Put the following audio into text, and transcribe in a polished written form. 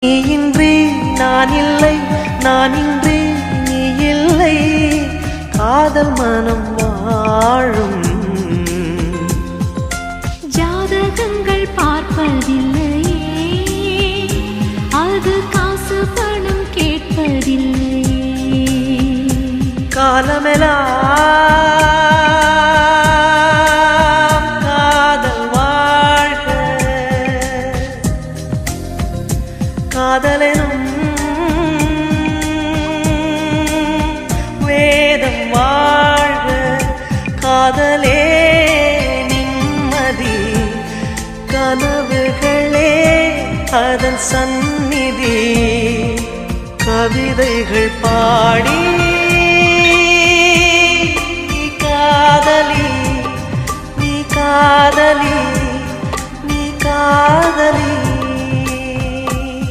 நீ இன்றி நான் இல்லை, நான் இன்றி நீ இல்லை, காதல் மனம் வாழும். ஜாதகங்கள் பார்ப்பதில்லையே, அது காசு பணம் கேட்பதில்லையே. காலமெல்லாம் காதல் வாழ்க, காதலெனும் வேதம் வாழ்க, காதலே நிம்மதி, கனவுகளே அதன் சந்நிதி. கவிதைகள் பாடி நீ காதலி, நீ காதலி, நீ காதலி.